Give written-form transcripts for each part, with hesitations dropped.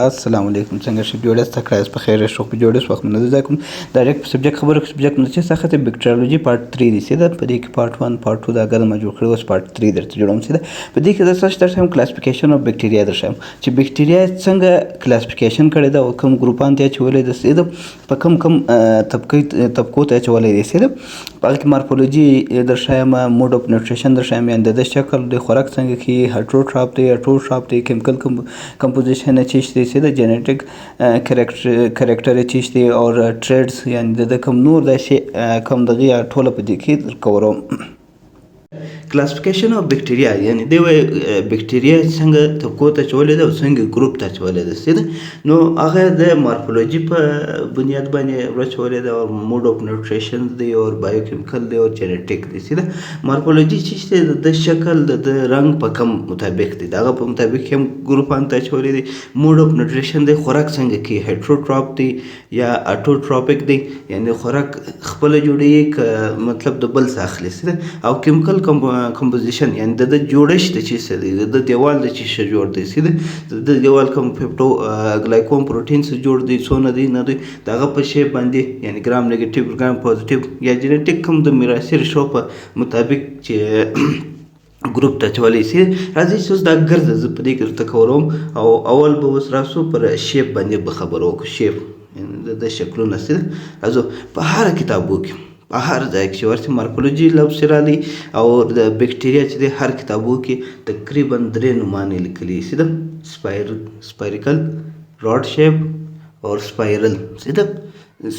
السلام علیکم څنګه شئ جوړ است کړای په خیر شو په جوړ وخت منځ ځکم ډایرکټ سبجیکټ خبره سبجیکټ نه چې سخت بکټریولوژي پارت 3 دی سیده په دې کې پارت 1 پارت 2 دا ګرم جوړ کړو اوس پارت 3 درته جوړوم سیده په دې کې د سرچ درته کلاسیفیکیشن اف بکټریا درشم چې بکټریا څنګه کلاسیفیکیشن کړي دا او کوم ګروپان ته چولې د سیده په کوم طبقو ته چولې دي سیده په کې مارفولوژي درشم موډ اف نیوټریشن درشم یعنی د شکل د خوراک څنګه کې هټروټراپ دی هټروټراپ دی کیمیکل کمپوزیشن چیش دی سیده جنیټک کریکټر چیش دی او ټریډز یعنی د کوم نور د شی کوم دغه ټوله په دې کې کوروم کلاسیفیکیشن اف بکټریا یعنی د بکټریا څنګه طبقو ته چولې ده او څنګه ګروپ ته چولې ده سیده نو هغه د مارفولوژي په بنیاد باندې ورچولې ده او موډ اف نیوټریشن دی او بایوکیمیکل دی او جنیټک دی سیده مارفولوژي چې د شکل د رنگ په کم مطابق دی دغه په مطابق هم ګروپان ته چولې دي موډ اف نیوټریشن دی خوراک څنګه کې هټروټراپ دی یا اټوټراپیک دی یعنی خوراک خپل جوړي مطلب د بل څخه اخلي سیده او کیمیکل کمپوزیشن یعنی د جوړښت د چیز دی د دیوال د چیز جوړ دی سیده د دیوال کوم پیپټو ګلایکوم پروتین څخه جوړ دی څونه دی نه دی دغه په شی باندې یعنی ګرام نیگیټیو ګرام پوزټیو یا جنیټیک کوم د میراثي رشو په مطابق چې ګروپ ته چولې سي راځي چې دا ګرځي زه په دې کې ورته کوم او اول به اوس راسو پر شیپ باندې به خبرو وکړو شیپ د شکلونه سي راځو په هر کتابو کې په هر ځای کې چې ورته مارفولوژي لفظ رالی او د بکټریا چې د هر کتابو کې تقریبا 3 نومانې لیکلي سیده سپایریکل راډ شیپ او سپایرل سیده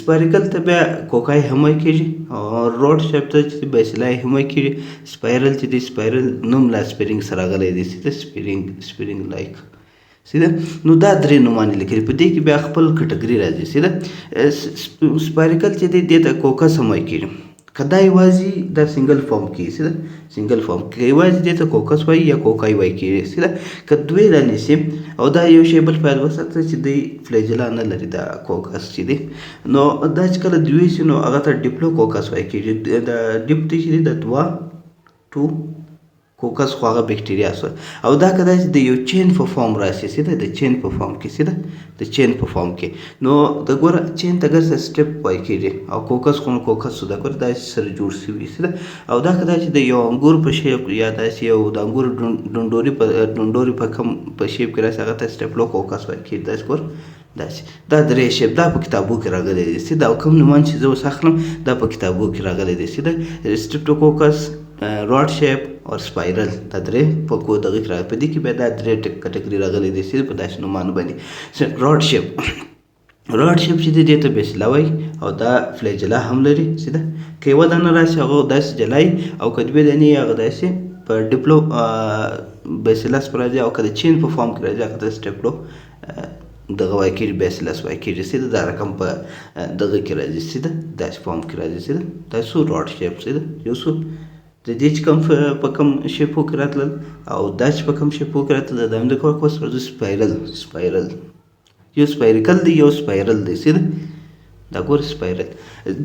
سپایریکل ته بیا کوکای هم کېږي او راډ شیپ ته چې بیسلای هم کېږي سپایرل چې د سپایرل نوم لا سپیرینګ سره غلي دي سیده سپیرینګ لایک سیده نو دا 3 نومانې لیکلي په دې کې بیا خپل کټګوري راځي سیده سپایریکل چې دی د کوکس هم کېږي کدا یوازې د سنگل فارم کې سیده سنگل فارم کې یوازې د کوکس وای یا کوکای وای کې سیده کدوې د نسی او دا یو شی بل فایل وسته چې د فلیجلا نه لري دا کوکس چې دی نو دا چې کله دوی شنو هغه ته ډیپلو کوکس وای کې د ډیپ چې د 2 کوکس خو هغه بکټریا سو او دا کدا چې د یو چین په فارم راشي سیده د چین په فارم کې سیده د چین په فارم کې نو د ګور چین ته ګرځي سټپ وای کېږي او کوکس خو کوکس سو دا ګور دا سره جوړ شوی سیده او دا کدا چې د یو انګور په شیپ یا داسې یو د انګور ډونډوري په کم په شیپ کې راځي هغه ته سټپ لو کوکس وای کېږي دا ګور دا درې شیپ دا په کتابو کې راغلي دي سیده او کوم نومان چې زه اوس اخلم دا په کتابو کې راغلي دي سیده سټریپټوکوکس راډ شیپ او سپایرل دا درې په کو دغه کې په دې کې به دا درې کټګوري راغلي دي سیده په داسې نومان باندې راډ شیپ چې دې ته بیسلاوي او دا فلیجلا هم لري سیده کې ودانه راشي هغه داسې جلای او کدوې دني هغه داسې په ډیپلو بیسلاس پر راځي او کله چین په فارم کې راځي هغه سټیپلو دغه وای کېږي بیسلس وای کېږي سیده دا رقم په دغه کې راځي سیده داسې فارم کې راځي سیده دا سو راډ شیپ سیده یو سو د دې چې کوم په کوم شیپو کې راتلل او دا چې په کوم شیپو کې راتلل د همدې کار کوس راځي سپایرل یو سپایریکل دی یو سپایرل دی سیده دا ګور سپایرل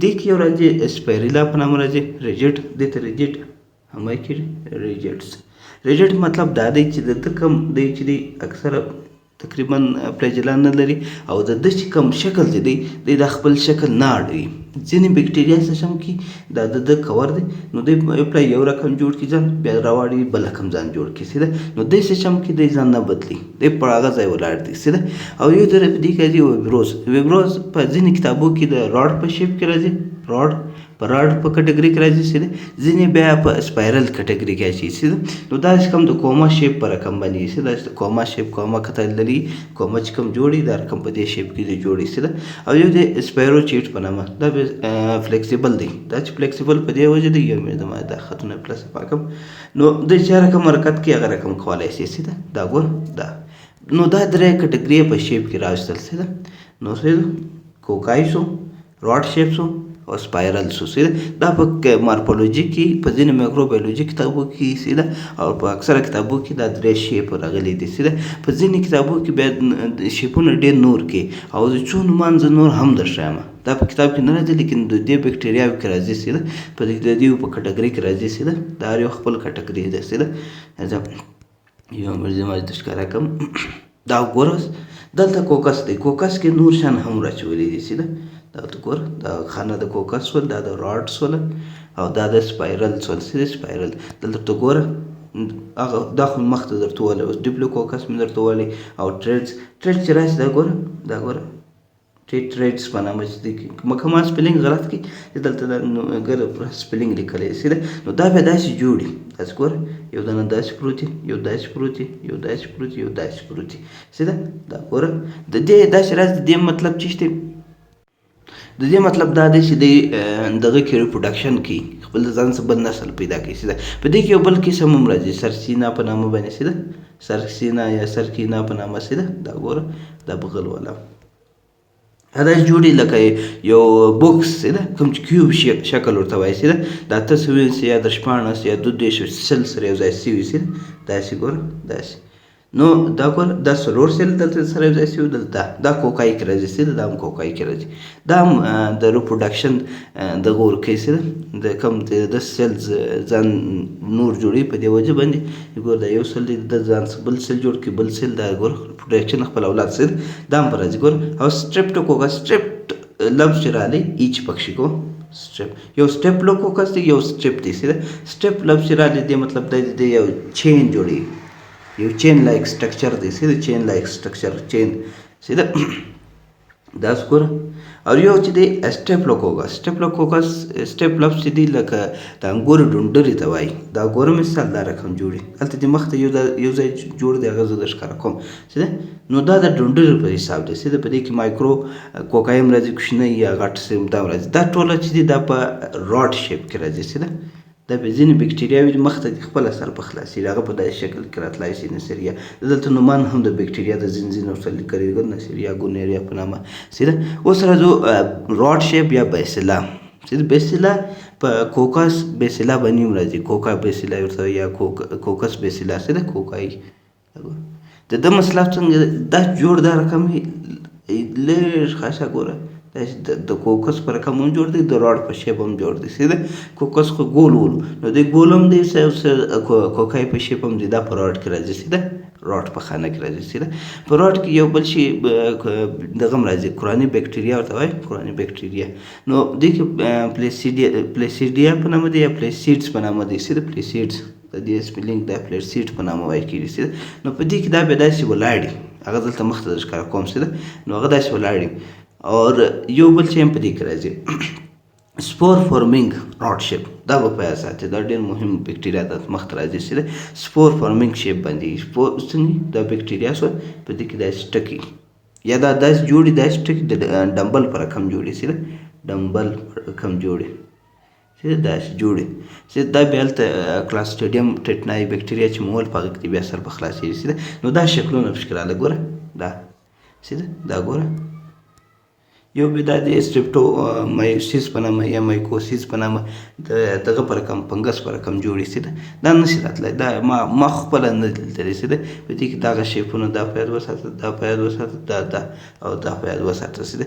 دې کې یو راځي سپایریلا په نام راځي ریجیټ دې ته ریجیټ هم کېږي ریجیټ مطلب دا دی چې د کوم دی چې دی اکثره تقریبا فلیجلا نه لري او د چې کوم شکل دی د خپل شکل نه اړوي ځینې بکټریا څه شم کې د کور دی نو د یو رقم جوړ کی ځان بیا راوړي بل رقم ځان جوړ کی سیده نو د څه شم کې د ځان نه بدلی د په هغه ځای ولاړ دی سیده او یو طرف دی کې ویبروز په ځینې کتابو کې د راډ په شیپ کې راځي راډ په کټګوري کې راځي سیده ځینې بیا په سپایرل کټګوري کې راځي سیده نو دا کوم د کوما شیپ پر رقم باندې سیده کوما شیپ کوما کتل لري کوما چې کوم جوړي دا رقم په دې شیپ کې جوړي سیده او یو د سپایرو چیټ په نامه دا فلیکسیبل دی دا چې فلیکسیبل په دې وجه دی یو مې د خطونه پلس پاکم نو د چا رقم حرکت کې هغه رقم کولای شي سیده دا ګور دا نو دا درې کټګوري په شیپ کې راځل سیده نو سیده کوکای شو راډ شیپ شو او سپایرل سو سیده دا په مارفولوژي کې په ځینې مایکروبیولوژي کتابو کې سیده او په اکثره کتابو کې دا درې شیپ راغلي دي سیده په ځینې کتابو کې بیا شیپونه ډېر نور کې او د څو نومان زه نور هم درښیم دا په کتاب کې نه راځي لیکن د دې بکټریاوو کې راځي سیده په دې په کټګوري کې راځي سیده دا یو خپل کټګوري ده سیده یو مرزي ما د ښکارا کوم دا ګورس دلته کوکس دی، کوکس کې نور شیان هم راچولي دي سیده. دا ته ګوره دا خانه د کوکس سول، دا د راډ سوله او دا د سپایرل سول سیده سپایرل. دلته ته ګوره هغه دا خو مخته درته وویلی، اوس ډیپلوکوکس مې درته وویلی او ټریډز چې راشي دا ګوره ټریډز په نامه چې دی مکه ما سپیلنګ غلط کړي چې دلته دا ګره سپیلنګ لیکلی سیده. نو دا بیا داسې جوړي، داسې ګوره یو دانه داسې پروت وي، یو داسې پروت وي، یو داسې پروت وي، یو داسې پروت وي سیده. دا ګوره د دې داسې راز د دې مطلب چې شته، د دې مطلب دا دی چې دی دغه کې ریپروډکشن کوي، خپل د ځان څخه بل نسل پیدا کوي سیده. په دې کې یو بل قسم هم راځي سرسینا په نامه باندې سیده، سرسینا یا سرکینا په نامه سیده. دا ګوره دا بغل والا دا جوړي لکه یو بوکس سیده، کوم چې کیوب شکل ورته وایي سیده. دا 8 یا 14 یا 22 سل سره یو ځای سوي سیده. داسې ګوره داسې. نو دا ګوره دا څلور سیل دلته سره یو ځای سوي، دلته دا کوکای کې راځي سیده، دا هم کوکای کې راځي. دا هم د ریپروډکشن دغه ورکوي سیده، د کوم د سیلز ځان نور جوړوي په دې وجه باندې. ګوره دا یو سیل دی، د ځان څخه بل سیل جوړ کړي، بل سیل دا ګوره ریپروډکشن خپل اولاد سیده دا هم په راځي ګوره. او سټریپټوکوکس سټریپټ لفظ چې راغلی ایچ پکښې کو سټریپ، یو سټیپلوکوکس دی یو سټریپ دی سیده. سټریپ لفظ چې راغلی دې مطلب دی د یو چین جوړوي، یو چین لایک سټرکچر دی سیده، چین لایک سټرکچر چین سیده. دا ګوره. او یو چې دی سټیپلوکوکس، سټیپ لفظ چې دی لکه د انګورو ډونډرې ته وایي. دا ګوره مثال دا رقم جوړي، هلته دې مخته یو ځای جوړ دی، هغه زه در ښکاره کوم سیده. نو دا د ډونډرې په حساب دی سیده. په دې کې مایکرو کوکای هم راځي، کوچنی یا غټ سیم دا هم راځي. دا ټوله چې دی دا په راډ شیپ کې راځي سیده. دا به ځینې بکټریاوې مخته دې خپله سر په خلاصي هغه په داسې شکل کې راتلای شي نسریا. دلته نومان هم د بکټریا د ځینځین ورته لیکلي دي نسریا ګونیریا په نامه سیده. اوس راځو راډ شیپ یا بیسیلا سیده. بیسیلا په کوکس بیسیلا باندې هم راځي، کوکا بیسیلا ورته یا کوکس بیسیلا سیده کوکای. د ده مطلب څنګه دا جوړ دا رقم لږ خاصه ګوره د کوکس په رقم هم جوړ دی، د راډ په شیپ هم جوړ دی سیده. کوکس خو ګول ول، نو د ګول هم دی، کوکای په شیپ هم دی، دا په راډ کې راځي سیده، راډ په خانه کې راځي سیده. په راډ کې یو بل شي دغه هم راځي، قرآني بکټریا ورته وایي، قرآني بکټریا. نو دې کې پلیسیډیا په نامه دی یا پلیسیډس په نامه دی سیده. پلیسیډس د دې سپیلنګ دا پلیسیډ په نامه وایي کېږي سیده. نو په دې کې دا بیا داسې ولاړي، هغه دلته مخته در ښکاره کوم سیده. نو هغه داسې ولاړي. اور یو بل شی هم په دې کې راځي سپور فارمینګ راډ شیپ. دا به په یاد ساتئ، دا ډېر مهم بکټریا ده مخته راځي سیده. سپور فارمینګ شیپ باندې سپور څنګه دا بکټریا سو په دې کې داسې ټکي یا دا داسې جوړي، داسې ټکي د ډمبل په رقم جوړي سیده، ډمبل په رقم جوړي سیده، داسې جوړي سیده. دا بیا هلته کلاسټریډیم ټیټنایي بکټریا چې مول په هغه کې بیا سر په خلاصېږي سیده. نو دا شکلونه پکښې راغله ګوره دا سیده. دا ګوره یو بیا دا د سټریپټو مایوسیس په نامه یا مایکوسیس په نامه دغه په رقم فنګس په رقم جوړي سیده. دا نشي راتلی، دا ما خپله نه دي لیدلي سیده. په دې کې دغه شیپونه دا په یاد وساته، دا په یاد وساته، دا او دا په یاد وساته سیده.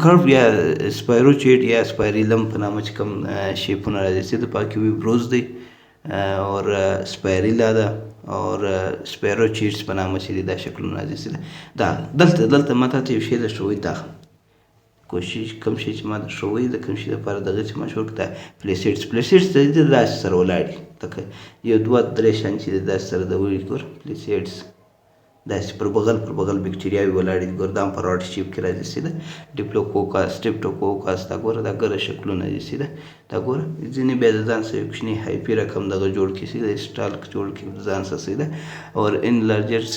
کرو یا سپایروچیډ یا سپایریلم په نامه چې کوم شیپونه راځي سیده، پاکې ویبروز دی اور سپایریلا ده اور سپایروچیډس په نامه چې دی دا شکلونه راځي سیده. دا دلته ما تاته یو شی درته ووایي، دا کوشش کوم شی چې ما درته ښووی د کوم شي لپاره دغه چې مشهور کړه دا پلیسیډس د دې داسې سره ولاړ دي، لکه یو 2-3 شیان چې دی داسې سره د وړي ګوره پلیسیډس داسې پر بغل بکټریاوې ولاړې دي ګوره. دا هم په راډ شیپ کې راځي سیده. ډیپلوکوکس سټریپټوکوکس دا ګوره دا ګره شکلونه دي سیده. دا ګوره ځینې بیا د ځان سره یو کوچني هایپي رقم دغه جوړ کړي سیده، سټالک جوړ کړي د ځان سره سیده. اور انلارجرس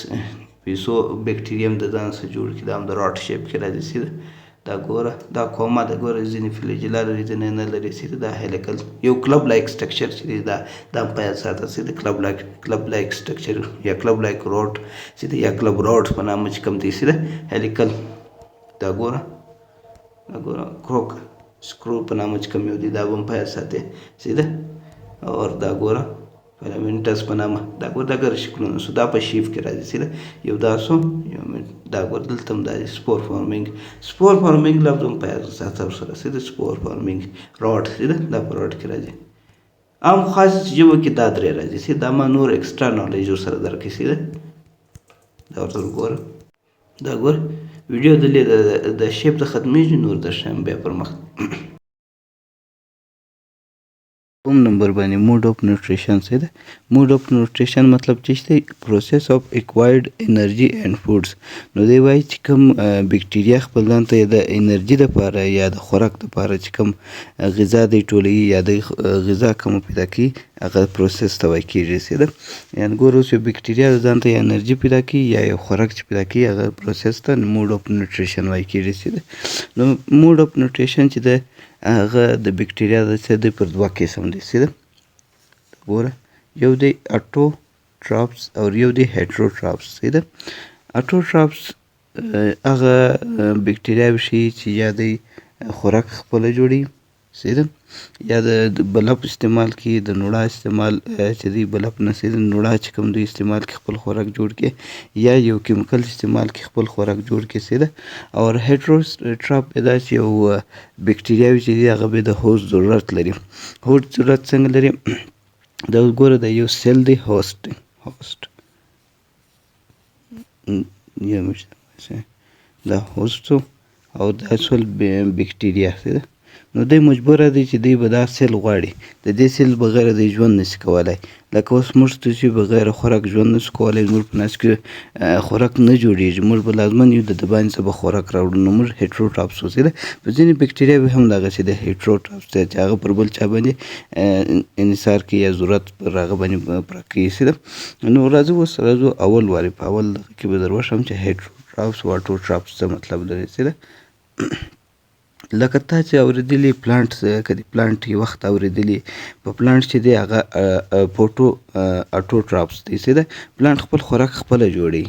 پیسو بکټریم د ځان سره جوړ کړي، دا هم د راډ شیپ کې راځي سیده. دا ګوره دا کومه د ګوره ځینې فلیجلا لري ځینې نه لري سیده. دا هیلیکل یو کلب لایک سټرکچر چې دی دا په یاد ساته سیده. کلب لایک سټرکچر یا کلب لایک راډ سیده یا کلب راډ په نامه چې کوم دی سیده هیلیکل. دا ګوره کروک سکرو په نامه چې کوم یو دی دا به هم په یاد ساتئ سیده. اور دا ګوره فیلامنټس په نامه دا ګوره دا ګره شکلونه سو دا په شیف کې راځي سیده. یو دا سو یو دا ګوره دلته هم دا سپور فارمینګ لفظ هم په یاد ساته ورسره سیده. سپور فارمینګ راډ سیده دا په راډ کې راځي. عام خاص ژبو کې دا درې راځي سیده. دا ما نور ایکسټرا نالج ورسره درکړي سیده. دا ورته وګوره دا ګوره ویډیو دلې د شیپ د ختمیږي نور درښیم بیا پر مخ کوم نمبر باندې موډ اف نیوټریشن څه ده موډ اف نیوټریشن مطلب چې دی پروسس اف اکوایرډ انرژي اینڈ فوډز نو دی وایي چې کوم بکټریا خپل ځان ته د انرژي دپاره یا د خوراک دپاره چې کوم غذا دی ټولوي یا د غذا کومه پیدا کوي هغه پروسس ته وایي کېږي څه ده یعنې ګوره اوس یو بکټریا ځان ته یا انرژي پیدا کوي یا یو خوراک چې پیدا کوي هغه پروسس ته موډ اف نیوټریشن وایي کېږي څه ده نو موډ اف نیوټریشن چې ده هغه د بکټریا د څه دی پر دوه قسم دی څه ده ګوره یو دی اټوټرافس او یو دی هیټروټرافس څه ده اټوټرافس هغه بکټریاوې ښیي چې یا دی خوراک خپله جوړوي څه ده یا د بلپ استعمال کوي د نوړه استعمال چې دی بلپ نه څه ده نوړه چې کوم دوی استعمال کوي خپل خوراک جوړ کړي یا یو کیمیکل استعمال کوي خپل خوراک جوړ کړي څه ده او هیټروټراف دا چې یو بکټریاوې چې دي هغه به د هوست ضرورت لري هوست ضرورت څنګه لري دا ګوره د یو سیل دی هوست دا هوست او دا سول بکټریا څه ده نو دی مجبوره دی چې دی به دا سیل غواړي د دې سیل بغیر دی ژوند نشي کولی لکه اوس موږ ته چې بغیر خوراک ژوند نشو کولی زموږ په نس کې خوراک نه جوړېږي موږ به لازمن یو د ده باندې څه به خوراک راوړو نو موږ هیټروټراپس اوسې ده په ځینې بکټریاوې هم دغسې د هیټروټراپس دی چې هغه پر بل چا باندې انحصار کوي یا ضرورت پر هغه باندې پوره کوي څه ده نو راځو اوس راځو اول وارې په اول دغه کې به در وښیم چې هیټروټراپس او اټوټراپس څه مطلب لري څه ده لکه تا چې اورېدلي پلانټ که د پلانټ یو وخت اورېدلي په پلانټ چې دی هغه اټوټراپس دی څه ده پلانټ خپل خوراک خپله جوړوي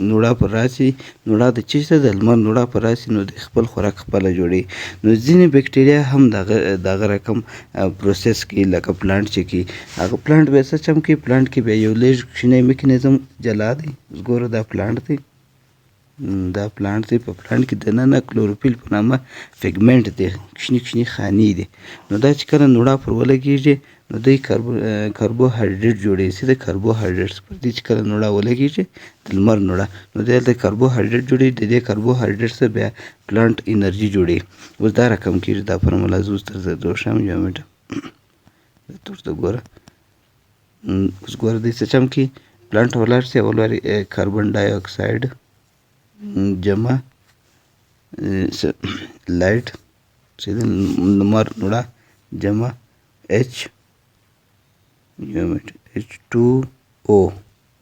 نوړه پر راسي نوړه د چی څه د لمر نوړه پر راسي نو د خپل خوراک خپله جوړوي نو ځینې بکټریا هم دغه رقم پروسس کوي لکه پلانټ چې کوي هغه پلانټ بیا څه چم کوي پلانټ کې بیا یو لږ کوچنی میکانیزم جلا دی اوس ګوره دا پلانټ دی دا پلانټ دی په پلانټ کې دننه کلوروفیل په نامه فیګمنټ دی کوچني خانې دي نو دا چې کله نوړه پر ولګېږي نو دوی کاربوهایډریټ جوړوي څه د کاربوهایډریټس پر دې چې کله نوړه ولګېږي د لمر نوړه نو دی هلته کاربوهایډریټ جوړوي د دې کاربوهایډریټ څخه بیا پلانټ انرژي جوړوي اوس دا رقم کېږي دا فرموله زه اوس درته درښیم یو منټه درته ګوره اوس ګوره دی څه چم کوي پلانټ ولاړ سي اول وارې کاربن ډای اکساید جمع لایټ چې د لمر نوړه جمع H2O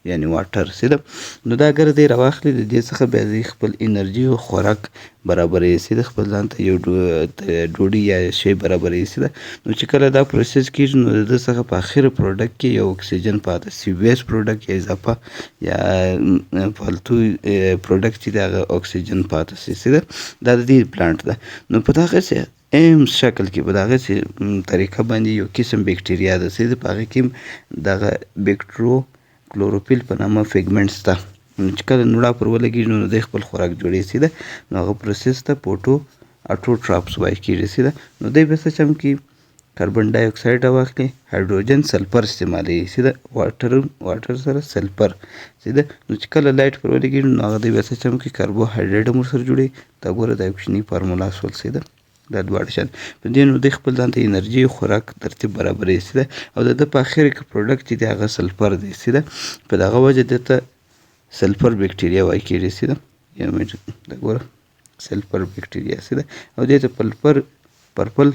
یعنی واټر څه ده نو دا اگر دی راواخلي د دې څخه بیا دی خپل انرژي او خوراک برابروي څه ده خپل ځان ته یو ډوډۍ یا شی برابروي څه ده نو چې کله دا پروسس کېږي نو د ده څخه په اخر پروډکټ کې یو اکسیجن پاته سي ویست پروډکټ یا اضافه یا فالتو پروډکټ چې دی هغه اکسیجن پاته سي څه ده دا د دې پلانټ ده نو په دغسې شکل کې په دغسې طریقه باندې یو قسم بکټریا ده څه ده په هغه کې دغه کلوروفیل په نامه فیګمنټ شته نو چې کله نوړه پر ولګېږي نو دی خپل خوراک جوړوي څه ده نو هغه پروسس ته اټوټراپس وایي کېږي څه ده نو دی بیا څه چم کوي کاربن ډای اکساید راواخلي هایډروجن سلفر استعمالوي څه ده واټر سره سلفر څه ده نو چې کله لایټ پر ولګېږي نو هغه دی بیا څه چم کوي کاربوهایډریټ هم ورسره جوړوي دا ګوره دا یو کوچني فارمولا شول څه ده دا دواړه شیان په دې نو دی خپل ځان ته انرژي خوراک ترتیب برابروي څه ده او د ده په اخر کې پروډکټ چې دی هغه سلفر دی څه ده په دغه وجه دې ته سلفر بکټریا وایي کېږي څه ده یو منټ دا ګوره سلفر بکټریا څه ده او دې ته پرپل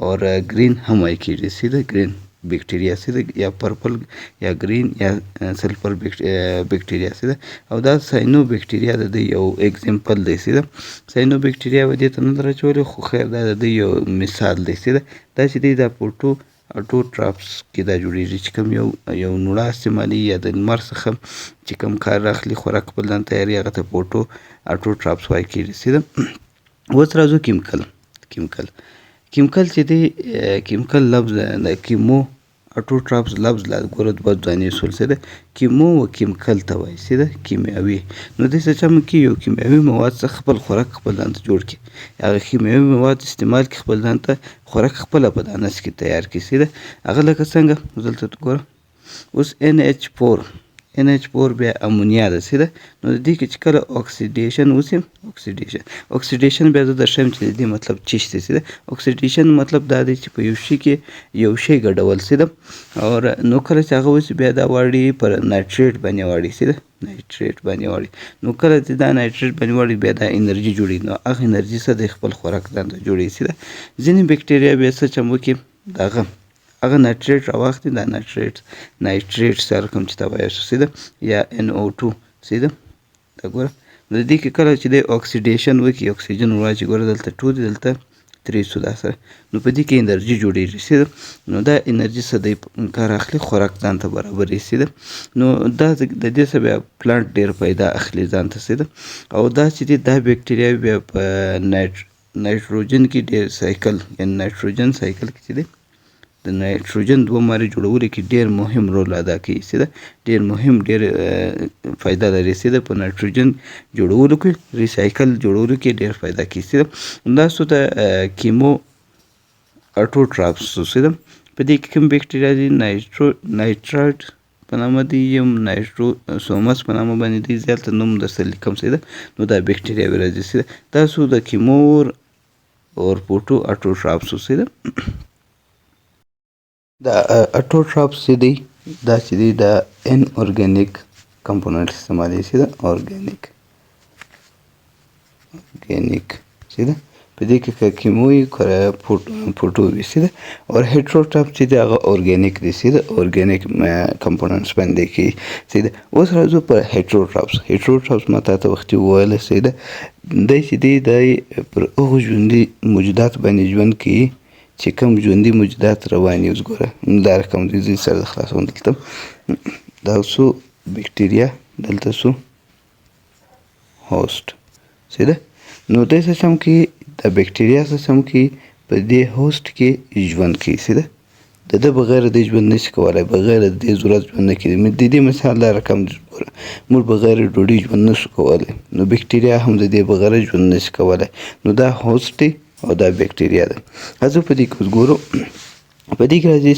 اور گرین هم وایي کېږي څه ده گرین بکټریا څه ده یا پرپل یا گرین یا سلفر بکټریا څه ده او دا ساینو بکټریا د دې یو اگزامپل دی څه ده ساینو بکټریا و دې ته نه در اچولی خو خیر دا د دې یو مثال دی څه ده دا چې دی دا اټوټراپس کې دا جوړېږي چې کوم یو نوړه استعمالي یا د لمر څخه چې کوم کار اخلي خوراک خپل ځان تیاري هغه ته اټوټراپس وایي کېږي څه ده اوس راځو کیمیکل چې دی کیمیکل لفظ د کیمو اټوټراپس لفظ لا ګوره دوه دانې شول څه ده کیمو و کیمیکل ته وایي څه ده کیمیاوي نو دې څه چم کې یو کیمیاوي مواد څخه خپل خوراک خپل ځان ته جوړ کړي هغه کیمیاوي مواد استعمال کړي خپل ځان ته خوراک خپله په دانس کې تیار کړي څه ده هغه لکه څنګه دلته ګوره اوس NH4 NH4 بیا امونیا ده سیده. نو د دې کې چې کله اکسیډیشن وسي اکسیډیشن بیا زه درښیم چې د دې مطلب څه شی سیده. اکسیډیشن مطلب دا دی چې په یو شي کې یو شی ګډول سیده او نو کله چې هغه وسي بیا دا واړي پر نایټریټ باندې واړي سیده نایټریټ باندې واړي. نو کله چې دا نایټریټ باندې واړي بیا دا انرژي جوړي. نو هغه انرژي څه د خپل خوراک ځان ته جوړي سیده. ځینې بکټریا بیا څه چم وکړي هغه نایټریټ راواخلي. دا نایټریټ سره کوم چې ته وایې سیده یا NO2 سیده. دا ګوره د دې کې کله چې د اکسیډیشن وکړي اکسیجن ورواچي ګوره دلته 2 دی دلته 3 سو دا سره. نو په دې کې انرژي جوړیږي سیده. نو دا انرژي څه دی کار اخلي خوراک ځان ته برابري سیده. نو دا د دې څه بیا پلانټ ډېر پیدا اخلي ځان ته سیده. او دا چې دی دا بکټریا بیا په نایټروجن کې ډېر سایکل یعنې نایټروجن سایکل کې چې دی د نایټروجن دوه مارې جوړولو کې ډېر مهم رول ادا کوي سیده. ډېر مهم ډېر فایده لري سیده په نایټروجن جوړولو کې ریسایکل جوړولو کې ډېر فایده کوي سیده. همداسې د کیمو اټوټراپس سیده. په دې کې کوم بکټریا دي نایټرایټ په نامه دي یم نایټروسومس په نامه باندې دي زیاته نوم درسره لیکم سیده. نو دا بکټریا راځي سیده. تاسو د کیمور اور پوټو اټوټراپس سیده. دا اټوټراپس چې دی دا چې دی دا ان ارګانیک کمپوننټ استعمالوي سیده. ارګانیک سیده. په دې کې که کیموي پوټو وي سیده. او هیټروټراپ چې دی هغه ارګانیک دی سیده. ارګانیک کمپوننټس باندې کې سیده. اوس راځو په هیټروټراپس ما تاته وختي وویله سیده. دی چې دی دی پر هغو ژوندي موجودات باندې ژوند کوي چې کوم ژوندي موجودات روان وي. اوس ګوره دا رقم دی زه سره د خلاصوم. دلته دا سو بکټریا دلته سو هوسټ سیده. نو دی څه چم کوي دا بکټریا څه چم کوي په دې هوسټ کې ژوند کوي سیده. د ده بغیر دی ژوند نشي کولی. بغیر د دې ضرورت ژوند نه کوي. د دې مثال دا رقم ګوره موږ بغیر ډوډۍ ژوند نشو کولی. نو بکټریا هم د دې بغیر ژوند نشي کولی. نو دا هوسټ دی او دا بکټریا ده. راځو په دې کې اوس ګورو. په دې کې راځي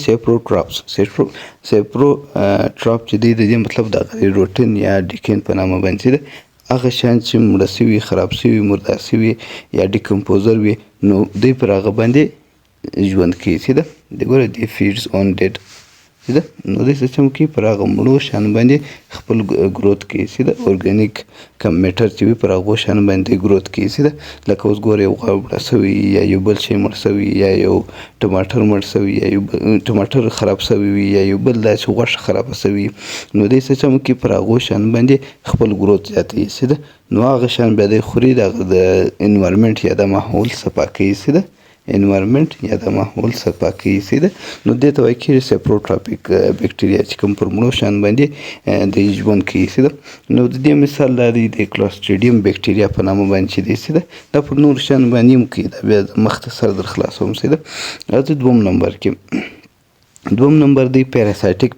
سیپروټراپ چې دی د دې مطلب د روټین یا ډیکین په نامه باندې ده. هغه شیان چې مړه سوي خراب سوي مردار سوي یا ډیکمپوزر وي نو دوی پر هغه باندې ژوند کوي سیده. د ګوره دی فیډز اون ډیډ سیده. نو دی څه چم کوي پر هغه مړو شیان باندې خپل ګروت کوي سیده. ارګانیک کم میټر چې وي پر هغو شیانو باندې ګروت کوي سیده. لکه اوس ګوره یو غوا مړه سوي یا یو بل شی مړ سوي یا یو ټماټر مړ سوي یا یو ټماټر خراب سوي وي یا یو بل داسې غوښه خرابه سوي. نو دی څه چم کوي پر هغو شیانو باندې خپل ګروت زیاتوي سیده. نو هغه شیان بیا دی خوري د انوایرمنټ یا د ماحول صفا کوي سیده. انوایرمنټ یا د ماحول صفا کوي سیده. نو دې ته وایي کېږي سیپروټراپیک بکټریا چې کوم پر مړو شیان باندې د ژوند کوي سیده. نو د دې مثال دا دی د کلاسټریډیم بکټریا په نامه باندې چې دی سیده. دا پر نورو شیانو باندې هم کوي. دا بیا مختصر در خلاصوم سیده. راځو دوم نمبر کې. دوم نمبر دی پیراسایټیک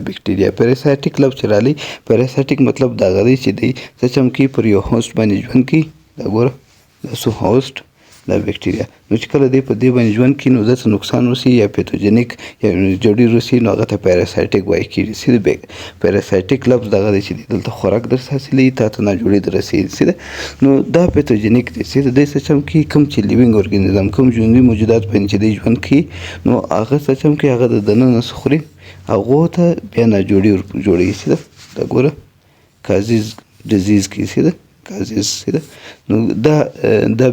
بکټریا. پیراسایټیک لفظ چې راغلی پیراسایټیک مطلب دا غلی چې دی څه چم کوي پر یو هوسټ باندې ژوند کوي. دا ګوره دا سو هوسټ دا بکټریا. نو چې کله دی په دې باندې ژوند کوي نو داسې نقصان وسي یا پیتوجنیک یا جوړیر وسي نو هغه ته پیراسایټیک وایي کېږي سیده. پیراسایټیک لفظ دغه دی چې دلته خوراک درڅ حاصلوي تا ته ناجوړي در رسېږي سیده. نو دا پیتوجنیک دی سیده. دی څه چم کوي کوم چې لیوینګ ارګانیزم کوم ژوندي موجودات باندې چې دی ژوند کوي نو هغه څه چم کوي هغه د دننه څه خوري هغو ته بیا ناجوړي جوړوي سیده. دا ګوره کازیز ډیزیز کوي سیده. کازیز سیده. نو دا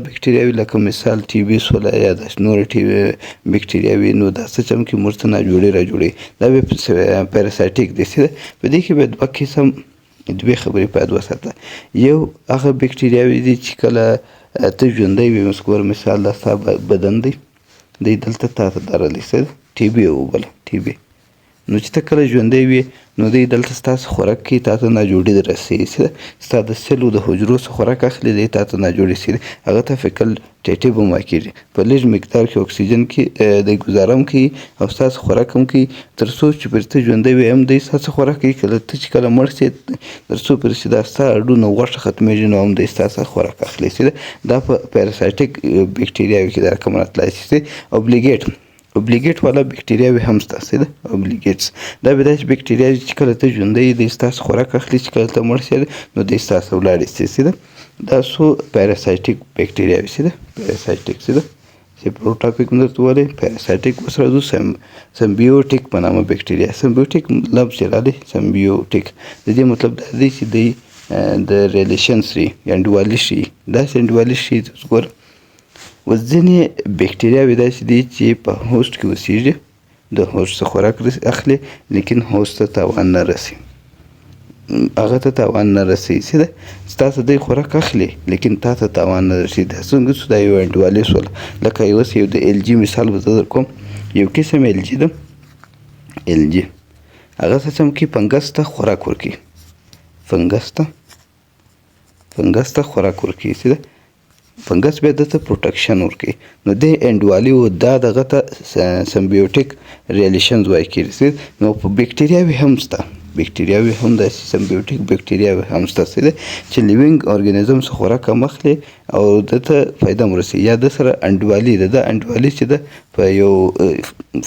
بکټریاوي لکه مثال ټي بي سوله یا داسې نورې بکټریاوي نو دا څه چم کې موږ ته ناجوړي راجوړوي. دا بیا پیراسایټیک دی سیده. په دې کې بیا دوې خبرې باید وساته. یو هغه بکټریاوي دي چې کله ته ژوندی وي مثال دا ستا بدن دی دلته تا ته درلی سیده. ټي بي وبله ټي بي. نو چې ته کله ژوندی وي نو دی دلته ستاسو خوراک کوي تا ته ناجوړي در رسوي سیده. ستا د سلو د حجرو څخه خوراک اخلي دی تا ته ناجوړي سیده. هغه ته فیکل ټیټیب هم وایي کېږي. په لږ مقدار کې اکسیجن کې دی ګزاره هم کوي او ستاسو خوراک هم کوي تر څو چې پرې ته ژوندی وي هم دی ستاسو خوراک کوي. ته چې کله مړ سې تر څو پرې چې دا ستا هډونه غوښه ختمېږي نو هم دی ستاسو خوراک اخلي سیده. دا په پیراسایټیک بکټریاوي کې دا رقم راتلی شي. اوبلیګیټ اوبلیګیټ والا بکټریاوې هم شته څه ده اوبلیګیټس دا به داسې بکټریاوې چې کله ته ژوندی دی ستاسو خوراک اخلي چې کله ته مړ شې نو دی ستاسو ولاړې شي څه ده دا څو پیراسایټیک بکټریاوې څه ده پیراسایټیک څه ده سیپروټاپیک مو درته ویلی پیراسایټیک اوس راځو سمبیوټیک په نامه بکټریا سمبیوټیک لفظ چې راغلی سمبیوټیک د دې مطلب دا دی چې دی د ریلیشن سي یا انډوالي شي داسې انډوالي شي چې ګوره اوس ځینې بکټریاوې داسې دي چې په هوسټ کې اوسېږي د هوسټ څخه خوراک اخلي لیکن هوسټ ته تاوان نه رسي هغه ته تاوان نه رسي څه ده ستاسو دی خوراک اخلي لیکن تا ته تاوان نه رسي دا څنګه شو دا یو انډوالي شول لکه اوس یو د ایل جي مثال به زه در کوم یو قسم ایل جي ده ایل جي هغه څه چې فنګس ته خوراک ورکوي فنګس ته خوراک ورکوي څه ده فنګس بیا دته پروټکشن ورکوي نو د انډوالي و دا دغه ته سمبیوټیک ریلیشنز وایي کېږي نو په بکټریاوې هم شته بکټریاوې هم داسې سمبیوټیک بکټریاوې هم شته څه ده چې لیوینګ ارګانیزم څخه خوراک هم اخلي او دته فایده هم رسوي یا د سره انډوالي ده د انډوالي چې ده په یو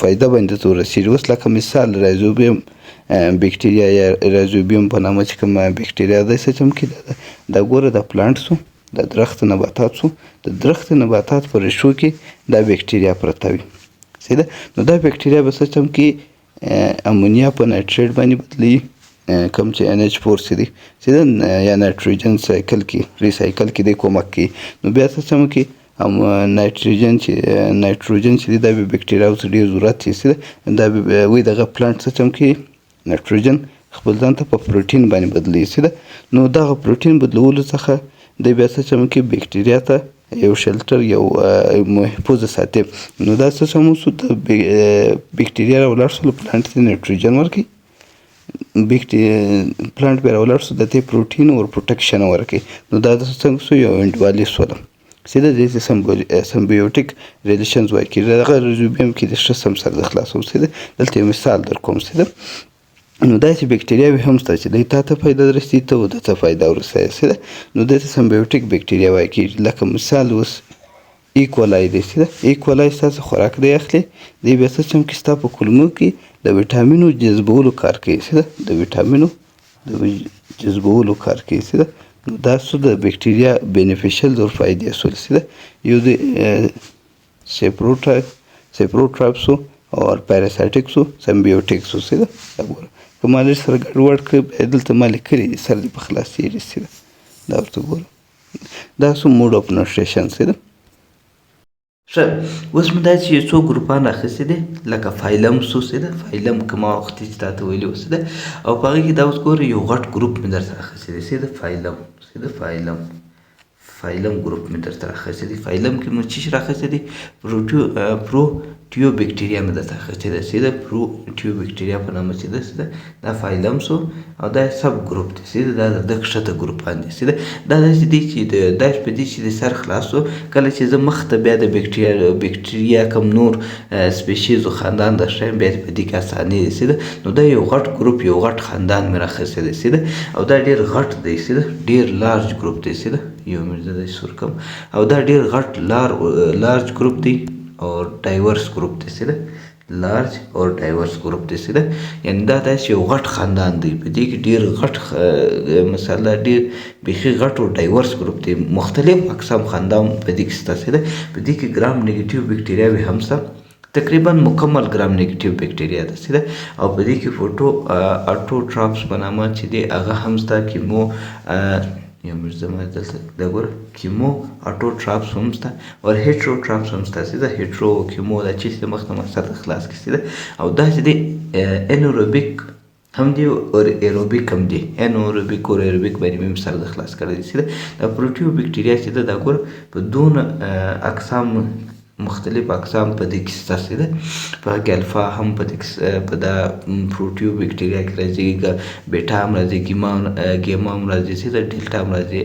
فایده باندې ته ورسېږي اوس لکه مثال رایزوبیم بکټریا یا رایزوبیم په نامه چې کومه بکټریا ده څه چمکې دا ګوره د پلانټ سو د درخت نباتات سو د درخت نباتات په ریښو کې دا بکټریا پرته وي څه ده نو دا بکټریا به څه چمکې امونیا په نایټریټ باندې بدلوي کوم چې NH4 څه دي څه ده یا نایټروجن سایکل کې ریسایکل کې دی کومک کوي نو بیا څه چمکې نایټروجن چې دی دا به بکټریاو ته ډېر ضرورت شي څه ده دا به وایي دغه پلانټ څه چمکې نایټروجن خپل ځان ته په پروټین باندې بدلوي څه ده نو دغه پروټین بدلولو څخه دی بیا څه چمکې بکټریا ته یو شلټر یو محفوظ ساتي نو دا څه سمو سو د بکټریا راولاړ سو پلانټ ته نایټروجن ورکوي پلانټ بیا راولاړ سو د دې پروټین او پروټکشن ورکوي نو دا څنګه سو یو انډوالي سوله څه ده دې سمبیوټیک ریلیشنز وایي کېږي دغه رایزوبیم کې د ښه سم سر د خلاصو څه ده دلته یو مثال در کوم څه ده نو داسې بکټریاوې هم شته چې دی تا ته فایده رسوي ته و ده ته فایده ورسوي څه ده نو دې ته سمبیوټیک بکټریا وایي کېږي لکه مثال اوس ایکولای دی څه ده ایکولای ستاسو خوراک دی اخلي دی بیا څه چمکې ستا په کولمو کې د ویټامینو جذبولو کار کوي څه ده د ویټامینو د جذبولو کار کوي څه ده نو دا څه د بکټریا بینیفیشل اور فایدې سول څه ده یو د سیپروټرایپسو اور پیراسایټیکسو سمبیوټیکسو څه ده وګوره که ما لږ سره ګډوډ کړې دلته ما لیکلي دي سر دې په خلاصېږي څه ده دا ورته ګوره دا څو موډ اف نوټریشن څه ده ښه اوس مو دا چې یو څو ګروپان اخیستي دي لکه فایلم سو څه ده فایلم که ما وختي چې تا ته ویلي وو څه ده او په هغې کې دا اوس ګوره یو غټ ګروپ مې درته اخیستی دی څه ده فایلم څه ده فایلم ګروپ مې درته راخیستی دی فایلم کې مو څه شي راخیستی دی پروټیو بکټریا مې درته اخیستی دی څه ده پروټیو بکټریا په نامه چې ده څه ده دا فایلم سو او دا سب ګروپ دی څه ده دا د ده کښته ګروپان دي څه ده دا داسې دی چې داسې په دې چې د سر خلاص سو کله چې زه مخ ته بیا د بکټریا کم نور سپیشیزو خاندان درښیم بیا په دې کې اساني دی څه ده نو دا یو غټ ګروپ یو غټ خاندان مې راخیستی دی څه ده او دا ډېر غټ دی څه ده ډېر لارج ګروپ دی څه ده یو مې زه داسې سور کړم او دا ډېر غټ لارج ګروپ دی اور ډایورس ګروپ دی څه ده لارج اور ډایورس ګروپ دی څه ده یعنې دا داسې یو غټ خاندان دی په دې کې ډېر غټ مثلا ډېر بیخي غټ او ډایورس ګروپ دی مختلف اقسام خاندان په دې کې شته څه ده په دې کې ګرام نیګیټیو بکټریاوې هم شته تقریبا مکمل ګرام نیګیټیو بکټریا ده څه ده او په دې کې اټوټراپس په نامه چې دی هغه هم شته کیمو یو زما دلته دا ګوره کیمو اټوټراپس هم شته او هیټروټراپس هم شته څه ده هیټرو کیمو دا چې مخته ما سر خلاص کړي څه ده او دا چې دی انوروبیک هم دی او ایروبیک هم دی انوروبیک او ایروبیک باندې مې سر د خلاص کړی دی څه ده دا پروټیو بکټریا چې ده دا ګوره په دونه اقسام مختلف اقسام په دې کې شته څه ده په هغې الفا هم په دې په دا پروټیو بکټریا کې راځي بیټا هم راځي ګیما هم راځي څه ده ډیلټا هم راځي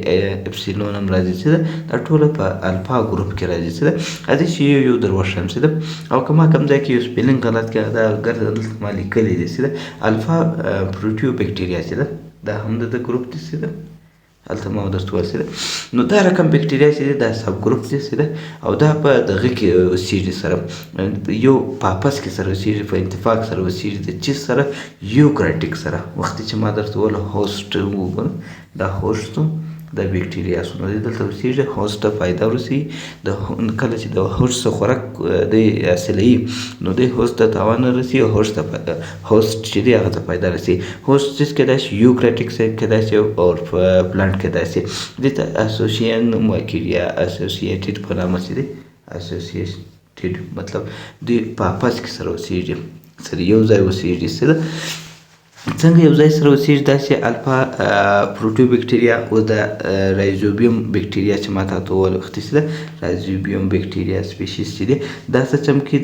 اپسیلون هم راځي څه ده دا ټوله په الفا ګروپ کې راځي څه ده راځي چې یو در وښیم څه ده او که ما کوم ځای کې یو سپیلنګ غلط کړی دا ګرځه دلته ما لیکلی دی څه ده الفا پروټیو بکټریا چې ده دا هم د ګروپ دی څه ده هلته ما درته ویل څه نو دا رقم بکټریا چې دی دا سب ګروپ دی څه ده او دا په دغه کې اوسېږي سره یو په آپس کې سره اوسېږي په اتفاق سره اوسېږي د چیز سره یوکراټیک سره وختي چې ما درته وویل هوسټ وګوره دا هوسټ د بکټریاسو نو دلته اوسېږي هوسټ ته فایده ورسوي کله چې د هوسټ څخه خوراک دی حاصلوي نو دی هوسټ ته تاوان نه رسي او هوسټ چې دی هغه ته فایده رسي هوسټ چیز کیدای شي یوکراټیک کیدای شي او پلانټ کیدای شي دې ته اسوسیین نوم وایي یا اسوسییټډ په نامه چې دی اسوسییټډ مطلب دوی په آپس کې سره اوسېږي سره یو ځای اوسېږي سره څنګه یو ځای سره اوسېږي داسې الفا پروټیوبکټریا او د رایزوبیوم بکټریا چې ما تاته وویل وختي چې ده رایزوبیوم بکټریا سپیشیز چې دی دا څه چمکې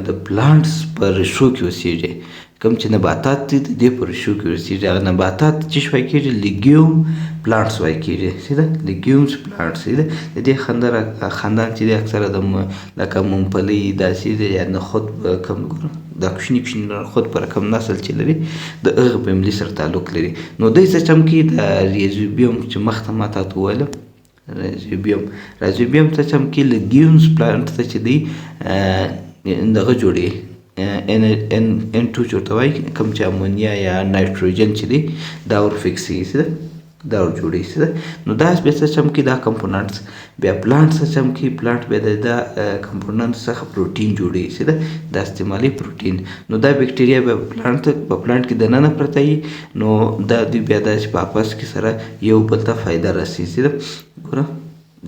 د پلانټس په ریښو کې اوسېږي کوم چې نباتات دي د دې په ریښو کې اوسېږي هغه نباتات چې وایي کېږي لیګیوم پلانټس وایي کېږي چې ده لیګیومس پلانټس چې ده د دې خاندان چې دی اکثره د لکه ممپلۍ داسې دی یا نخود کم دا کوچني کوچني خود پر رقم نسل چې لري د هغه فیملي سره تعلق لري نو دی څه چمکې د ریزوبیوم چې مخته ما تاته وویلم رایزوبیوم څه چمکې لیګیومس پلانټ ته چې دی دغه جوړوي N2 چورته وایي کوم چې امونیا یا نایټروجن چې دی دا ور فکسېږي دا ور جوړېږي نو دا بیا څه چمکې دا کمپوننټس بیا پلانټ څه چمکې پلانټ بیا د دا کمپوننټ څخه پروټین جوړېږي دا استعمالي پروټین نو دا بکټریا بیا په پلانټ کې دننه پرته وي نو دا دوی بیا داسې په آپس کې سره یو بل ته فایده رسوي ګوره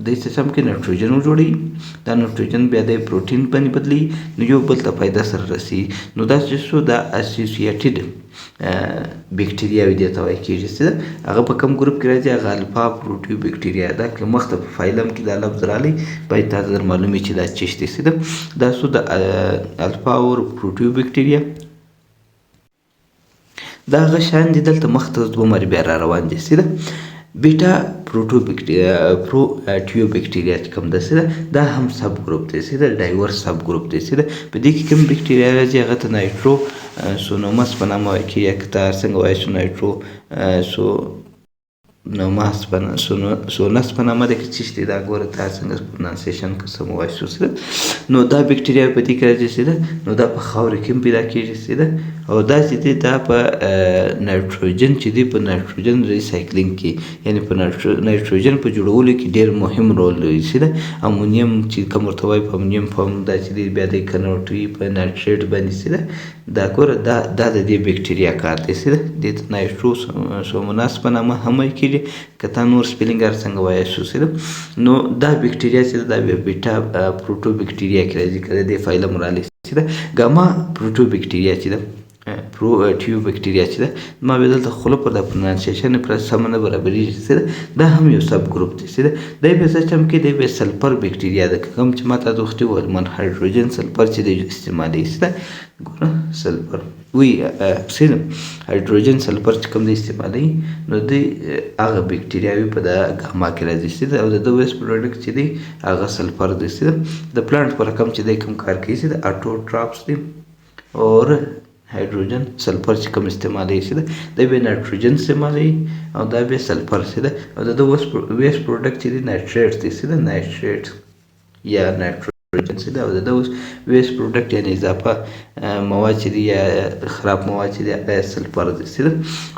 دی څه چمکې نایټروجن وجوړوي دا نایټروجن بیا د پروټین باندې بدلوي نو یو بل ته فایده سره رسوي نو دا چې شو دا اسوسییټډ بکټریاوې دې ته وایي کېږي چې هغه په کوم ګروپ کې راځي هغه الفا پروټیو بکټریا دا که مخته په فایلم کې دا لفظ راغلی باید تاسو در معلوم وي چې دا څه شی دی دا سو د الفا او پروټیو بکټریا دا هغه شیان دي دلته مخته دوه مرې بیا را روان دي چې بیټا پروټیو بکټریا چې کوم ده دا هم سب ګروپ دی چې ډایورس سب ګروپ دی چې په دې کې کوم بکټریا راځي هغه ته نایټرو سونوماس په نامه وایي کېږي که ته څنګه وایي نایټرو سونوماس سونس په نامه دی که څه شی دا ګوره تا څنګه پرونانسیشن که څه مو وایي نو دا بکټریا په دې کې راځي چې نو دا په خاورې کې هم پیدا کېږي چې او دا چې دی دا په نایټروجن چې دی په نایټروجن ریسایکلینګ کې یعنی په نایټروجن په جوړولو کې ډېر مهم رول لري چې امونیم چې کوم ورته وایي په امونیم فارم دا چې دی بیا دی کنورټوي په نایټریټ باندې چې دا ګوره دا د دې بکټریا کار دی چې دې ته نایټرو سوموناس په نامه هم وایي کېږي که تا نور سپیلینګ هر څنګه وایي شو نو دا بکټریا چې دا بیټا پروټو بکټریا کې راځي که د دې فایلم راغلی چې ګاما پروټو بکټریا چې ده پروټیو بکټریا چې ده ما بیا دلته خوله پر د پرونانسیشن پر سمه نه برابرېږي چې دا هم یو سب ګروپ دی چې دی بیا څه چمکې دی بیا سلفر بکټریا ده کوم چې ما ته وختي وویل من هایډروجن سلفر چې دی استعمالوي چې ګوره سلفر وی هایډروجن سلفر چې کوم دی استعمالوي نو دی هغه بکټریاوي په د ګاما کې راځي چې او د ده ویسټ پروډکټ چې دی هغه سلفر دی چې د پلانټ په رقم چې دی کوم کار کوي چې د اټوټراپس دی اور هایډروجن سلفر چې کوم استعمالوي چې دی بیا نایټروجن استعمالوي او دا بیا سلفر چې ده او د ده ویسټ پروډکټ چې دی نایټریټ دی چې نایټریټ یا نایټروجن چې ده او د ده ویسټ پروډکټ یعنی اضافه مواد چې دي یا خراب مواد چې دي هغه سلفر دی چې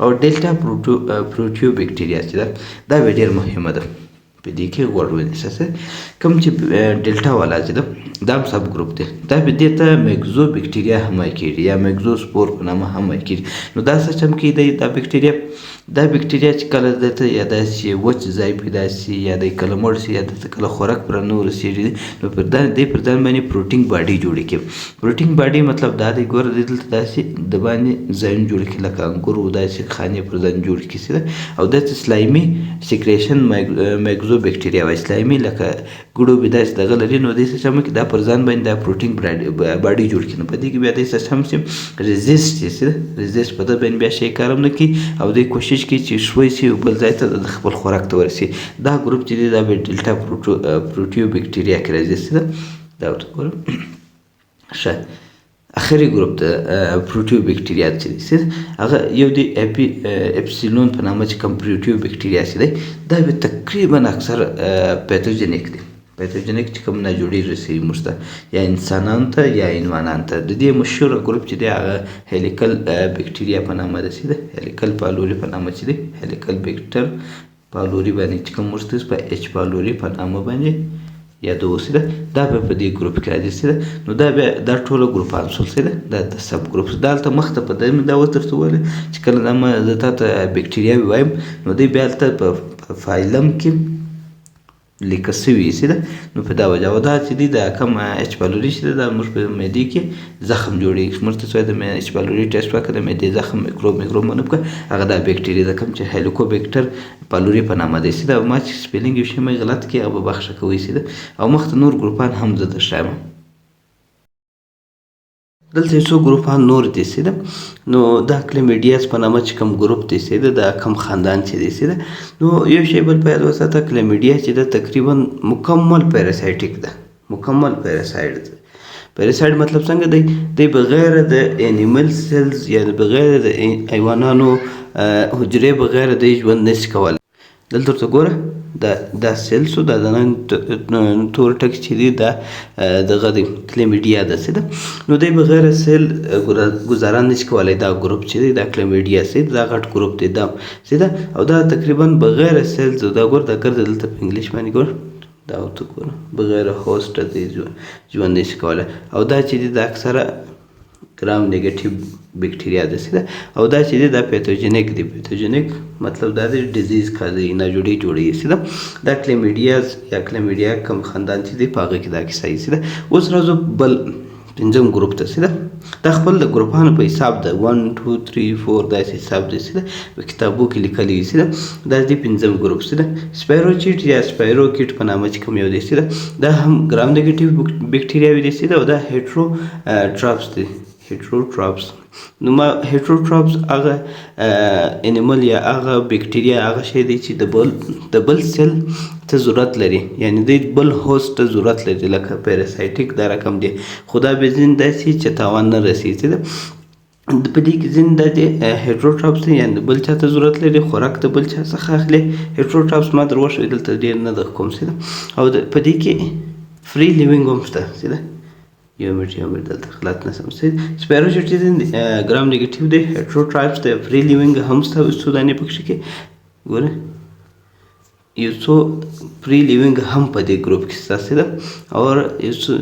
او ډیلټا پروټیو بکټریا چې ده دا بیا ډېر مهمه ده په دې کې غوړ ونیسه کوم چې ډیلټا والا چې ده دا هم سب ګروپ دی دا به دې ته میګزو بکټریا هم وایي کېږي یا میګزو سپور په نامه هم وایي کېږي نو دا څه چمکې دی دا بکټریا چې کله دته یا داسې وچ ځای پیدا شي یا دی کله مړ شي یا دته کله خوراک پر نه ورسېږي نو پر ځان باندې پروټین باډي جوړې کړي پروټین باډي مطلب دا دی ګوره دلته داسې د باندې ځایونه جوړ کړي لکه انګور و داسې خانې پر ځان جوړ کړي او داسې سلایمي سیکریشن میګزو بکټریا وایي سلایمي لکه ګوړو به داسې دغه لري نو دې څه چمکې دا پر ځان باندې دا پروټین باډي جوړ کړي نو په دې کې بیا دې څه هم چې ریزیسټ په ده باندې بیا شی کار هم نه کوي او دې کوشش کوي چې شوی شي بل ځای ته د خپل خوراک ته ورسي دا ګروپ چې دی دا بیا ډیلټا پروټیو بکټریا کې راځي چې دا ورته ګورم ښه اخري ګروپ ته پروټیو بکټیریا چې دي هغه یو د اپسیلون په نامه چې کوم پروټیو بکټیریا چې دی دا به تقریبا اکثر پیتوجنیک دي پیتوجنیک چې کوم ناجوړي رسوي موږ ته یا انسانانو ته یا حیوانانو ته د دې مشهور ګروپ چې دی هغه هلیکل بکټیریا په نامه ده چې دی هلیکل پالوري په نامه چې دی هلیکل بکټر پالوري باندې چې کوم موږ ته په اچ پالوري په نامه باندې یادوسي ده دا به په دې ګروپ کې راځي چې نو دا به دا ټوله ګروپان سول چې دا د سب ګروپ دالته مخته په دې دا وترته ولې چې کله دا ما زه ته بکټیریا وایم نو دې بیا ته په فایلم کې لیکل شوي چې ده نو په دا وجه او دا چې دی دا کوم اچ پالوري چې ده دا موږ په معدې کې زخم جوړېږي موږ ته څه د اچ پالوري ټیسټ وکړه د معدې زخم میکروب معلوم کړه هغه دا بکټیریا ده کوم چې هیلیکوبیکټر پالوري په نامه دی چې دا ما چې سپیلینګ یو شی مې غلط کې هغه به بخښه کوئ چې ده او مخته نور ګروپان هم زه درښایم دلته یو څو ګروپان نور دي چې ده نو دا کلیمیډیاس په نامه چې کوم ګروپ دی چې ده دا کوم خاندان چې دی چې ده نو یو شی بل په یاد وساته کلیمیډیا چې ده تقریبا مکمل پیراسایټیک ده مکمل پیراسایټ مطلب څنګه دی بغیر د انیمل سیلز یا بغیر د حیوانانو حجرې بغیر د ژوند نشي کولی دلته ورته ګوره دا سیلسو دا د نن تور ټکي چې دی دا دغه د کلیمیډیا ده چې ده نو دی بغیر سیل ګزاران نشي کولی دا ګروپ چې دی دا کلیمیډیا چې دا غټ ګروپ دی دا چې ده او دا تقریبا بغیر سیلز دا ګوره دا ګرځه دلته په انګلیش باندې ګوره دا ورته ګوره بغیر هوسټ دی ژوند نشي کولی او دا چې دی دا اکثره ګرام نیګیټیو بکټیریا ده چې ده او دا چې دی دا پیتوجنیک دی پیتوجنیک مطلب دا دی ډیزیز کاږي ناجوړي جوړوي چې ده دا کلیمیډیاز یا کلیمیډیا کوم خاندان چې دی په هغه کې دا کیسه یې چې ده اوس راځو بل پنځم ګروپ ته چې ده دا خپل د ګروپانو په حساب ده 1 2 3 4 داسې حساب دی چې ده په کتابو کې لیکلی وي چې ده دا دی پنځم ګروپ چې ده سپایروچیټ یا سپایروکیټ په نامه چې کوم یو دی چې ده دا هم ګرام نیګیټیو بکټیریاوي دي چې ده او دا هیټروټراپس دی هیټروټراپس نو ما هیټروټراپس هغه انیمل یا هغه بکټیریا هغه شی دی چې د بل سیل ته ضرورت لري یعنی د بل هوست ته ضرورت لري لکه پیراسایټیک دا رقم دی خو دا به ځین داسې چې تاوان نه رسوي چې په دې کې ځین دا دی هیټروټراپس دی یعنی بل چا ته ضرورت لري خوراک د بل چا څخه اخلي هیټروټراپس ما در وښوي دلته ډېر نه د کوم څه او په دې کې فری لیوینګ هم شته چې ده یو منټ دلته غلط نه سم سپیروچیټ چې ګرام نیګیټیو دی هیټروټراپس د فری لیوینګ هم شته څو دانې پکښې کې ګوره یو څو فری لیوینګ هم په دې ګروپ کې شته چې ده او یو څو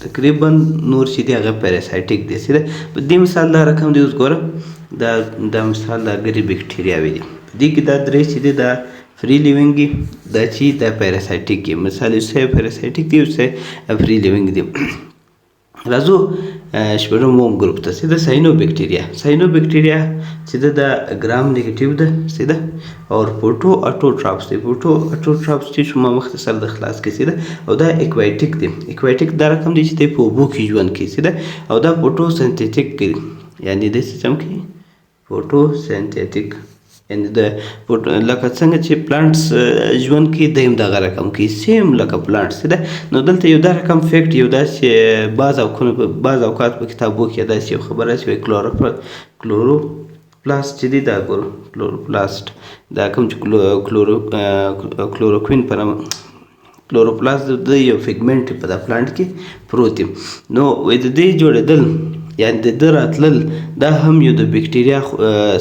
تقریبا نور چې دی هغه پیراسایټیک دی چې ده په دې مثال دا رقم دی اوس ګوره دا مثال دا ګرې بکټیریاوې دي په دې کې دا درې چې دی دا فری لیوینګ دی دا چې دا پیراسایټیک دی مثال یو څه پیراسایټیک دی یو څه فری لیوینګ دی راځو شپږم ګروپ ته چې د ساینو بکټیریا چې دا ګرام نیګیټیو ده چې ده او پوټو اټوټراپس دی پوټو اټوټراپس چې شما مختصر د خلاص کې چې ده او دا اکوایټیک دی اکوایټیک دا رقم دی چې په اوبو کې ژوند کوي چې ده او دا پوټو سنتیټیک یعنی د سیستم کې پوټو سنتیټیک یعنی د لکه څنګه چې پلانټس ژوند کوي دیم دغه رقم کوي سیم لکه پلانټس ده نو دلته یو دا رقم فیکټ یو داسې بعض اوقات په کتابو کې داسې یو خبره چې کلوروپلاست چې دی دا کلوروپلاست دا کوم چې کلوروکوین په نامه کلوروپلاست د یو فیګمنټ په دا پلانټ کې پروت دی نو د دې جوړېدل یعنی د ده راتلل دا هم یو د بکټیریا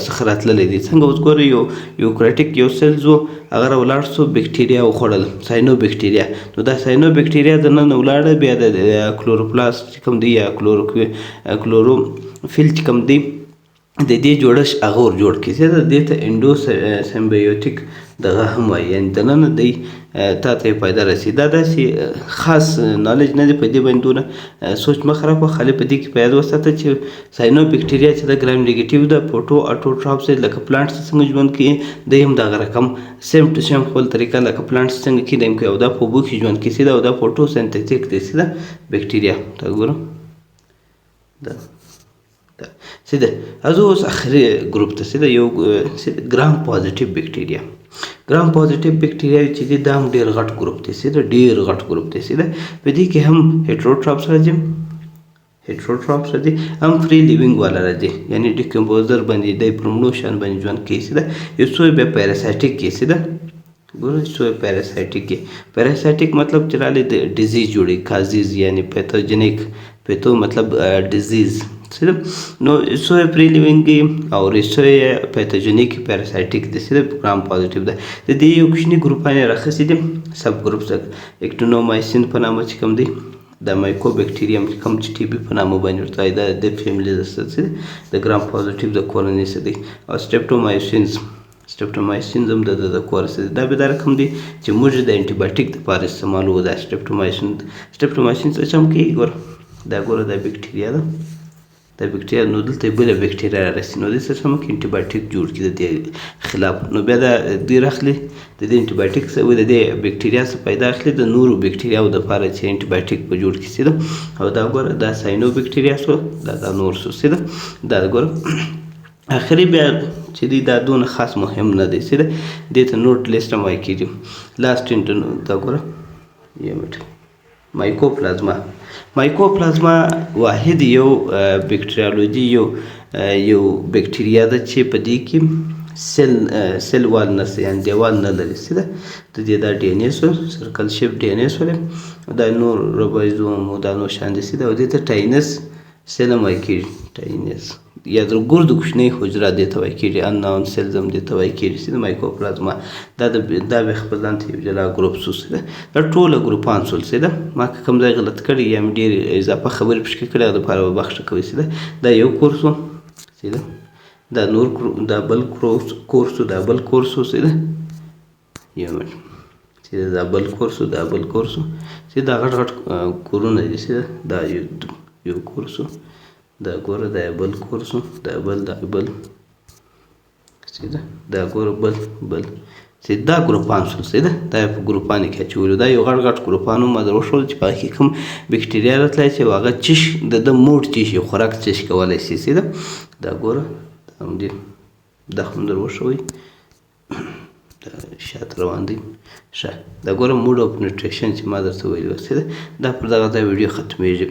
څخه راتللی دی څنګه اوس ګوره یو یوکریټیک یو سیلز و هغه راولاړ سو بکټیریا وخوړل ساینو بکټیریا نو دا ساینو بکټیریا دننه ولاړه بیا د کلوروپلاست چې کوم دی یا کلوروفیل چې کوم دی د دې جوړښت هغه ور جوړ کړي چې د دې ته انډو سمبیوټیک دغه هم وایي یعنی دننه دی تا ته پیدا رسي دا داسې خاص نالج نه دی په دې باندې دونه سوچ مه خراب کړه خالي په دې کې په یاد وساته چې ساینو بکټیریا چې د ګرام نیګیټیو ده پوټو اټوټراپس لکه پلانټس څنګه ژوند کوي دی هم دغه رقم سیم ټو سیم خپل طریقه لکه پلانټس څنګه کوي دی هم کوي او دا په اوبو کې ژوند کوي او دا پوټو سنتیټیک دی چې ده بکټیریا ته ګورم دا چې ده ازو اوس اخري ګروپ ته چې ده یو ګرام پوزیټیو بکټیریا چې دا هم ډېر غټ ګروپ دی چې ده ډېر غټ ګروپ دی چې ده په دې کې هم هیټروټراپس راځي هیټروټراپس دي هم فری لیوینګ والا راځي یعنی ډیکمپوزر باندې دی پر مړو شیانو باندې ژوند کوي څه ده یو څو بیا پیراسایټیک کې څه ده ګوره څو پیراسایټیک کې پیراسایټیک مطلب چې رالی د ډیزیز جوړي کازیز یعنی پیتوجنیک پیتو مطلب ډیزیز څه ده نو څو فری لیوینګ او څو پیتوجنیک پیراسایټیک دي څه ده ګرام پازیټیو ده د دې یو کوچني ګروپان یې راخیستي دي سب ګروپس اکټینومایسین په نامه چې کوم دی د مایکو بکټیریم کوم چې ټي بي په نامه باندې ورته وایي دا د فیملي د ګرام پازیټیو د کورنۍ څه دی او سټریپټومایسینز هم د کور څه دی دا بیا دا رقم دی چې موږ د انټي بایوټیک دپاره استعمالوو دا سټریپټومایسین څه چم کوي ګوره دا بکټیریا ده دا بکټیریا نو دلته بله بکټیریا راسي نو دې څه چم کوي انټي بایوټیک جوړ کړي د دې خلاف نو بیا دا دوی راخلي د دې انټي بایوټیک څخه د دې بکټیریا څخه پیدا اخلي د نورو بکټیریاو دپاره چې انټي بایوټیک په جوړ کړي څه ده او دا ګوره دا ساینو بکټیریا شو دا نور شو څه ده دا ګوره اخري بیا چې دی دا دونه خاص مهم نه دی څه ده دې ته نوټ لیسټ هم وایي کېږي لاست انټر دا ګوره یو منټ مایکوپلازما واحد یو بکټریالوجي یو بکټیریا ده چې په دې کې سیل وال نه یعنې دیوال نه لري څه ده د دې دا ډي ان اې شو سرکل شیپ ډي ان اې شولې دا نور ربایزوم او دا نور شیان دي څه ده او دې ته ټاینس سیل هم وایي کېږي ټاینس یا د ګردو کوچنۍ حجره دې ته وایي کېږي اناون سیلز هم دې ته وایي کېږي چې د مایکروپلازما دا بیا خپل ځان ته یو جلا ګروپ سو څه ده دا ټوله ګروپان سول څه ده ما که کوم ځای غلط کړی یا مې ډېرې اضافه خبرې پکې کړې هغه دپاره به بخښه کوئ څه ده دا یو کورس و څه ده دا نور دا بل کورس و دا بل کورس و څه ده یو منټ چې دا بل کورس و دا بل کورس و چې دا غټ غټ کورونه دي څه ده دا یو کورس و دا ګوره دا بل کورس و دا بل څه ده دا ګوره بل چې دا ګروپان شول څه ده دا په ګروپانو کې اچولي دا یو غټ غټ ګروپان ما در وښول چې په هغې کې کوم بکټیریا راتلی چې هغه چش د موټ چشي خوراک چش کولی شي څه ده دا ګوره دا همدې دا هم در وښوئ دا شاته روان دی ښه دا ګوره موډ اف نیوټریشن چې ما درته ویلي وه څه ده دا پر دغه ځای ویډیو ختمیږي